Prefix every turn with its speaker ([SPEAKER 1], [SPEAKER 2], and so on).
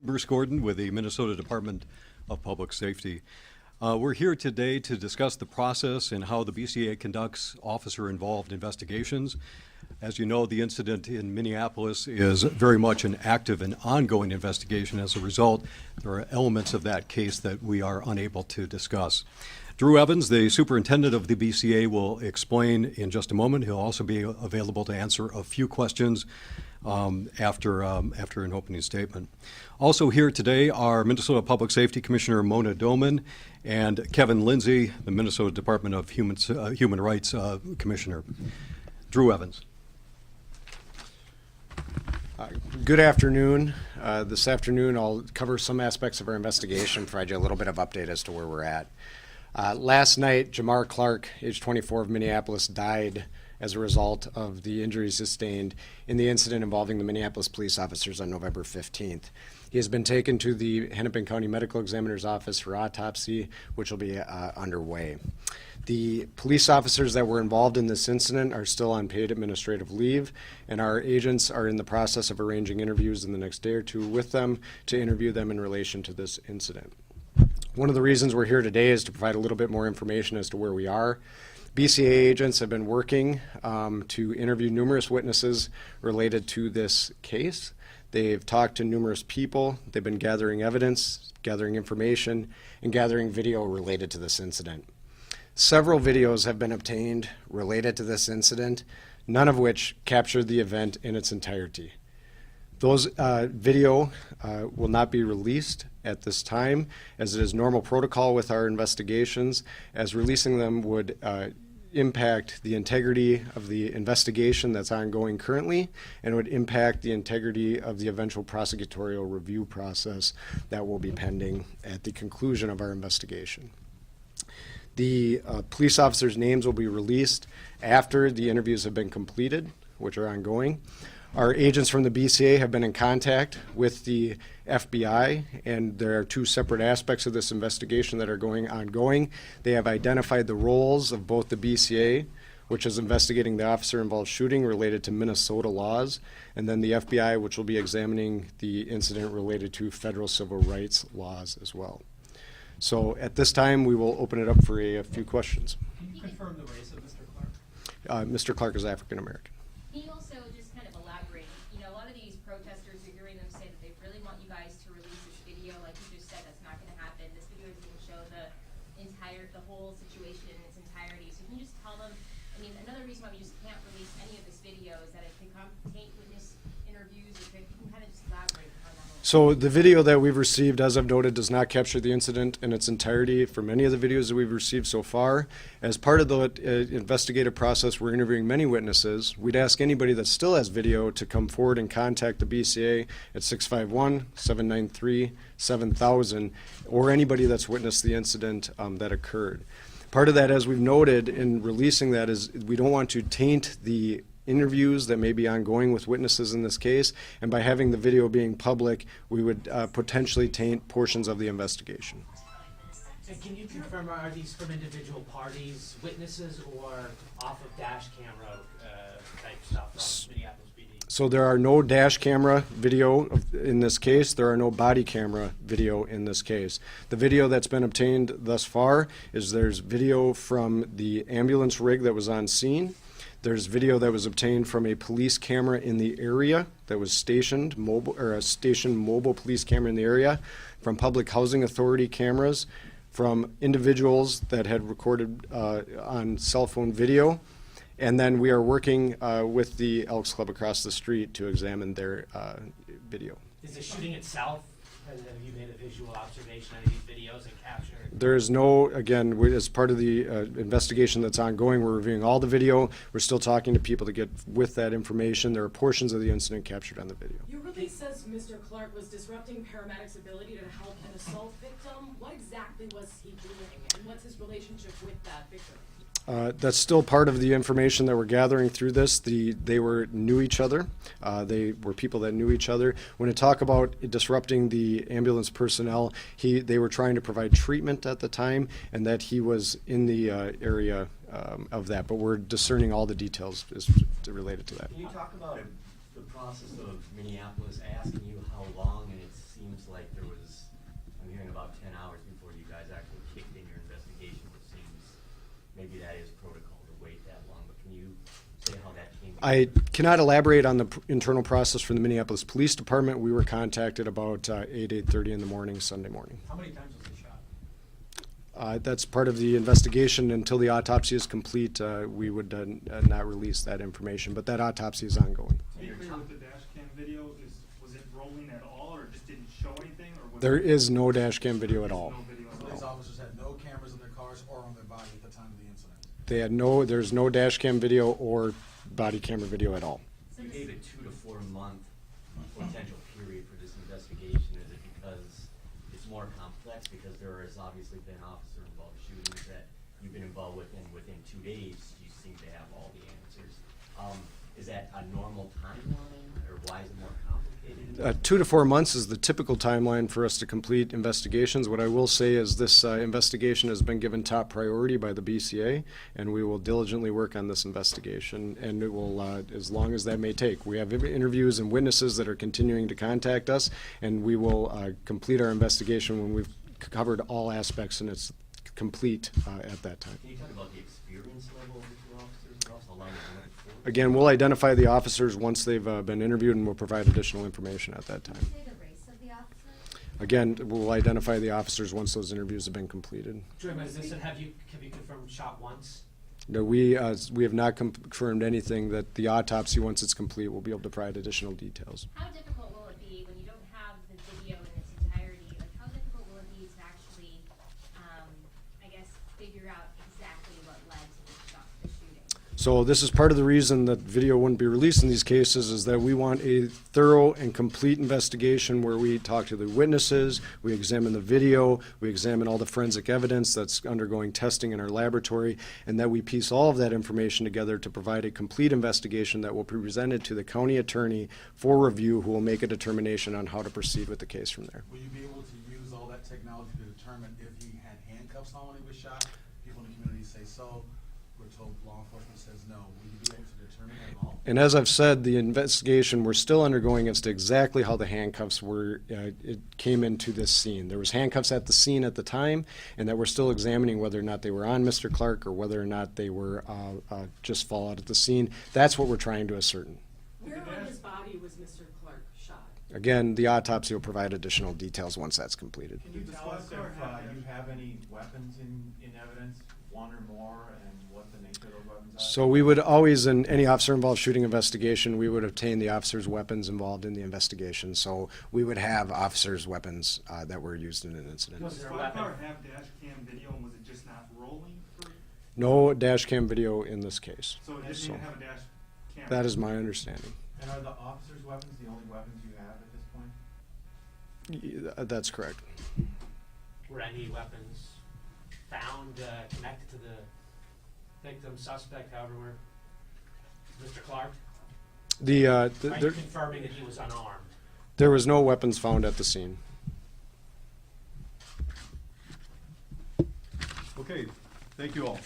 [SPEAKER 1] Bruce Gordon with the Minnesota Department of Public Safety. We're here today to discuss the process and how the BCA conducts officer-involved investigations. As you know, the incident in Minneapolis is very much an active and ongoing investigation. As a result, there are elements of that case that we are unable to discuss. Drew Evans, the superintendent of the BCA, will explain in just a moment. He'll also be available to answer a few questions after an opening statement. Also here today are Minnesota Public Safety Commissioner Mona Doman and Kevin Lindsay, the Minnesota Department of Human Rights Commissioner. Drew Evans.
[SPEAKER 2] Good afternoon. This afternoon I'll cover some aspects of our investigation, provide you a little bit of update as to where we're at. Last night, Jamar Clark, age 24 of Minneapolis, died as a result of the injuries sustained in the incident involving the Minneapolis police officers on November 15th. He has been taken to the Hennepin County Medical Examiner's office for autopsy, which will be underway. The police officers that were involved in this incident are still on paid administrative leave, and our agents are in the process of arranging interviews in the next day or two with them to interview them in relation to this incident. One of the reasons we're here today is to provide a little bit more information as to where we are. BCA agents have been working to interview numerous witnesses related to this case. They've talked to numerous people. They've been gathering evidence, gathering information, and gathering video related to this incident. Several videos have been obtained related to this incident, none of which captured the event in its entirety. Those video will not be released at this time, as it is normal protocol with our investigations, as releasing them would impact the integrity of the investigation that's ongoing currently, and would impact the integrity of the eventual prosecutorial review process that will be pending at the conclusion of our investigation. The police officers' names will be released after the interviews have been completed, which are ongoing. Our agents from the BCA have been in contact with the FBI, and there are two separate aspects of this investigation that are ongoing. They have identified the roles of both the BCA, which is investigating the officer-involved shooting related to Minnesota laws, and then the FBI, which will be examining the incident related to federal civil rights laws as well. So at this time, we will open it up for a few questions.
[SPEAKER 3] Can you confirm the race of Mr. Clark?
[SPEAKER 2] Mr. Clark is African American.
[SPEAKER 4] Can you also just kind of elaborate? You know, a lot of these protesters, you're hearing them say that they really want you guys to release this video. Like you just said, that's not going to happen. This video is going to show the whole situation in its entirety. So can you just tell them, I mean, another reason why we just can't release any of this video is that it could taint witness interviews. You can kind of just elaborate on that.
[SPEAKER 2] So the video that we've received, as I've noted, does not capture the incident in its entirety for many of the videos that we've received so far. As part of the investigative process, we're interviewing many witnesses. We'd ask anybody that still has video to come forward and contact the BCA at 651-793-7000, or anybody that's witnessed the incident that occurred. Part of that, as we've noted in releasing that, is we don't want to taint the interviews that may be ongoing with witnesses in this case, and by having the video being public, we would potentially taint portions of the investigation.
[SPEAKER 3] And can you confirm, are these from individual parties, witnesses, or off of dash camera type stuff from Minneapolis PD?
[SPEAKER 2] So there are no dash camera video in this case. There are no body camera video in this case. The video that's been obtained thus far is there's video from the ambulance rig that was on scene. There's video that was obtained from a police camera in the area that was stationed, a stationed mobile police camera in the area, from Public Housing Authority cameras, from individuals that had recorded on cell phone video, and then we are working with the Elks Club across the street to examine their video.
[SPEAKER 3] Is the shooting itself, have you made a visual observation of these videos and captured?
[SPEAKER 2] There is no, again, as part of the investigation that's ongoing, we're reviewing all the video. We're still talking to people to get with that information. There are portions of the incident captured on the video.
[SPEAKER 5] Your release says Mr. Clark was disrupting paramedics' ability to help an assault victim. What exactly was he doing, and what's his relationship with that victim?
[SPEAKER 2] That's still part of the information that we're gathering through this. They knew each other. They were people that knew each other. When I talk about disrupting the ambulance personnel, they were trying to provide treatment at the time, and that he was in the area of that. But we're discerning all the details related to that.
[SPEAKER 6] Can you talk about the process of Minneapolis asking you how long, and it seems like there was, I'm hearing about 10 hours before you guys actually kicked in your investigation, which seems, maybe that is protocol to wait that long, but can you say how that came?
[SPEAKER 2] I cannot elaborate on the internal process for the Minneapolis Police Department. We were contacted about 8:30 in the morning, Sunday morning.
[SPEAKER 7] How many times was he shot?
[SPEAKER 2] That's part of the investigation. Until the autopsy is complete, we would not release that information, but that autopsy is ongoing.
[SPEAKER 8] To be clear with the dash cam video, was it rolling at all, or it just didn't show anything, or was
[SPEAKER 2] There
[SPEAKER 8] it-
[SPEAKER 2] is no dash cam video at all.
[SPEAKER 8] No video at
[SPEAKER 7] So
[SPEAKER 8] all?
[SPEAKER 7] these officers had no cameras in their cars or on their body at the time of the incident.
[SPEAKER 2] There's no dash cam video or body camera video at all.
[SPEAKER 6] You gave a 2 to 4 month potential period for this investigation. Is it because it's more complex, because there has obviously been officer-involved shootings that you've been involved with, and within 2 days, you seem to have all the answers? Is that a normal timeline, or why is it more complicated?
[SPEAKER 2] 2 to 4 months is the typical timeline for us to complete investigations. What I will say is this investigation has been given top priority by the BCA, and we will diligently work on this investigation, and it will, as long as that may take. We have interviews and witnesses that are continuing to contact us, and we will complete our investigation when we've covered all aspects and it's complete at that time.
[SPEAKER 6] Can you talk about the experience level of the 2 officers, and also how long they've been with the force?
[SPEAKER 2] Again, we'll identify the officers once they've been interviewed, and we'll provide additional information at that time.
[SPEAKER 9] Say the race of the officer?
[SPEAKER 2] Again, we'll identify the officers once those interviews have been completed.
[SPEAKER 3] During this incident, have you confirmed shot once?
[SPEAKER 2] No, we have not confirmed anything. That the autopsy, once it's complete, will be able to provide additional details.
[SPEAKER 4] How difficult will it be when you don't have the video in its entirety? Like, how difficult will it be to actually, I guess, figure out exactly what led to the shooting?
[SPEAKER 2] So this is part of the reason that video wouldn't be released in these cases, is that we want a thorough and complete investigation where we talk to the witnesses, we examine the video, we examine all the forensic evidence that's undergoing testing in our laboratory, and that we piece all of that information together to provide a complete investigation that will be presented to the county attorney for review, who will make a determination on how to proceed with the case from there.
[SPEAKER 7] Will you be able to use all that technology to determine if he had handcuffs on when he was shot? People in the community say so. We're told law enforcement says no. Will you be able to determine that at all?
[SPEAKER 2] And as I've said, the investigation we're still undergoing as to exactly how the handcuffs were, it came into this scene. There was handcuffs at the scene at the time, and that we're still examining whether or not they were on Mr. Clark or whether or not they were just fall out at the scene. That's what we're trying to ascertain.
[SPEAKER 5] Where on his body was Mr. Clark shot?
[SPEAKER 2] Again, the autopsy will provide additional details once that's completed.
[SPEAKER 10] Can you tell us if you have any weapons in evidence, one or more, and what the nature of those weapons are?
[SPEAKER 2] So we would always, in any officer-involved shooting investigation, we would obtain the officer's weapons involved in the investigation. So we would have officers' weapons that were used in an incident.
[SPEAKER 3] Was
[SPEAKER 8] Does
[SPEAKER 3] there a weapon?
[SPEAKER 8] 5 car have dash cam video, and was it just not rolling?
[SPEAKER 2] No dash cam video in this case.
[SPEAKER 8] So it didn't even have a dash cam?
[SPEAKER 2] That is my understanding.
[SPEAKER 10] And are the officers' weapons the only weapons you have at this point?
[SPEAKER 2] That's correct.
[SPEAKER 3] Were any weapons found connected to the victim, suspect, however, Mr. Clark? Are you confirming that he was unarmed?
[SPEAKER 2] There was no weapons found at the scene.
[SPEAKER 1] Okay, thank you all.